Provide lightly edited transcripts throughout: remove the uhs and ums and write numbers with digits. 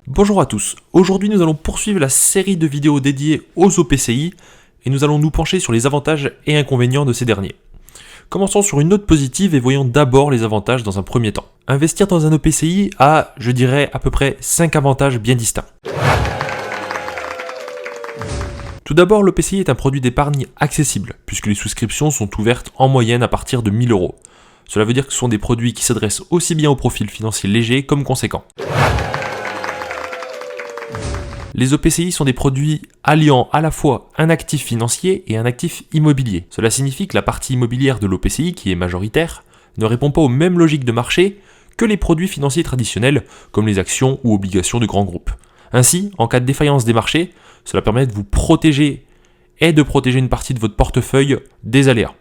Bonjour à tous, aujourd'hui nous allons poursuivre la série de vidéos dédiées aux OPCI et nous allons nous pencher sur les avantages et inconvénients de ces derniers. Commençons sur une note positive et voyons d'abord les avantages dans un premier temps. Investir dans un OPCI a, je dirais, à peu près 5 avantages bien distincts. Tout d'abord, l'OPCI est un produit d'épargne accessible, puisque les souscriptions sont ouvertes en moyenne à partir de 1 000 €. Cela veut dire que ce sont des produits qui s'adressent aussi bien aux profils financiers légers comme conséquents. Les OPCI sont des produits alliant à la fois un actif financier et un actif immobilier. Cela signifie que la partie immobilière de l'OPCI, qui est majoritaire, ne répond pas aux mêmes logiques de marché que les produits financiers traditionnels, comme les actions ou obligations de grands groupes. Ainsi, en cas de défaillance des marchés, cela permet de vous protéger et de protéger une partie de votre portefeuille des aléas.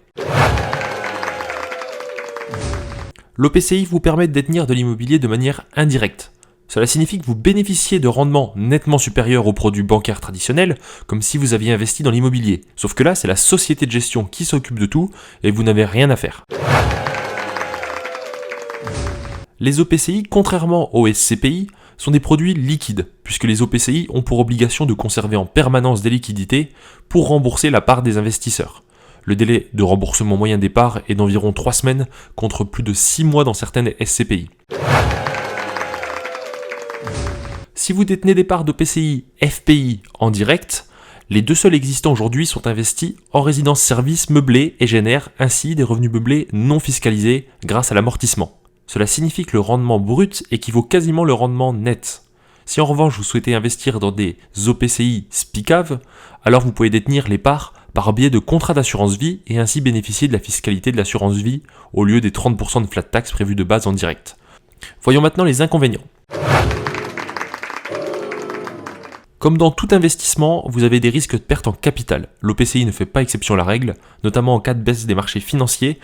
L'OPCI vous permet de détenir de l'immobilier de manière indirecte. Cela signifie que vous bénéficiez de rendements nettement supérieurs aux produits bancaires traditionnels, comme si vous aviez investi dans l'immobilier. Sauf que là, c'est la société de gestion qui s'occupe de tout et vous n'avez rien à faire. Les OPCI, contrairement aux SCPI, sont des produits liquides, puisque les OPCI ont pour obligation de conserver en permanence des liquidités pour rembourser la part des investisseurs. Le délai de remboursement moyen des parts est d'environ 3 semaines, contre plus de 6 mois dans certaines SCPI. Si vous détenez des parts d'OPCI FPI en direct, les deux seuls existants aujourd'hui sont investis en résidence-service meublée et génèrent ainsi des revenus meublés non fiscalisés grâce à l'amortissement. Cela signifie que le rendement brut équivaut quasiment au rendement net. Si en revanche vous souhaitez investir dans des OPCI SPICAV, alors vous pouvez détenir les parts par biais de contrats d'assurance vie et ainsi bénéficier de la fiscalité de l'assurance vie au lieu des 30% de flat tax prévus de base en direct. Voyons maintenant les inconvénients. Comme dans tout investissement, vous avez des risques de perte en capital. L'OPCI ne fait pas exception à la règle, notamment en cas de baisse des marchés financiers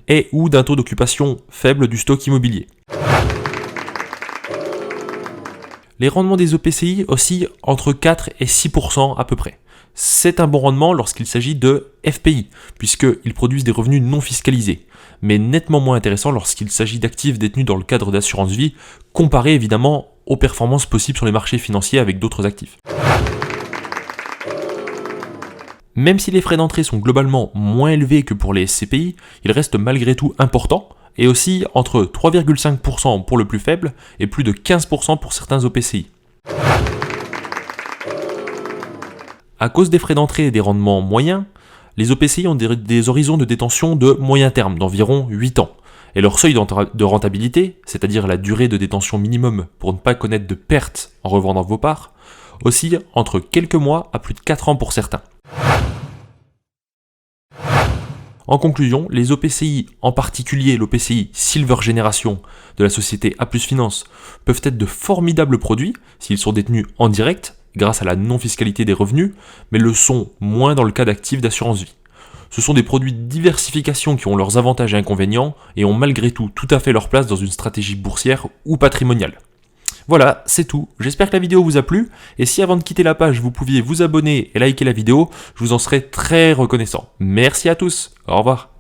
et ou d'un taux d'occupation faible du stock immobilier. Les rendements des OPCI oscillent entre 4 et 6% à peu près. C'est un bon rendement lorsqu'il s'agit de FPI, puisqu'ils produisent des revenus non fiscalisés, mais nettement moins intéressant lorsqu'il s'agit d'actifs détenus dans le cadre d'assurance vie, comparé évidemment aux performances possibles sur les marchés financiers avec d'autres actifs. Même si les frais d'entrée sont globalement moins élevés que pour les SCPI, ils restent malgré tout importants et aussi entre 3,5% pour le plus faible et plus de 15% pour certains OPCI. À cause des frais d'entrée et des rendements moyens, les OPCI ont des horizons de détention de moyen terme, d'environ 8 ans. Et leur seuil de rentabilité, c'est-à-dire la durée de détention minimum pour ne pas connaître de perte en revendant vos parts, oscille entre quelques mois à plus de 4 ans pour certains. En conclusion, les OPCI, en particulier l'OPCI Silver Generation de la société A+ Finance, peuvent être de formidables produits s'ils sont détenus en direct, grâce à la non-fiscalité des revenus, mais le sont moins dans le cas d'actifs d'assurance vie. Ce sont des produits de diversification qui ont leurs avantages et inconvénients et ont malgré tout à fait leur place dans une stratégie boursière ou patrimoniale. Voilà, c'est tout. J'espère que la vidéo vous a plu et si avant de quitter la page vous pouviez vous abonner et liker la vidéo, je vous en serais très reconnaissant. Merci à tous, au revoir.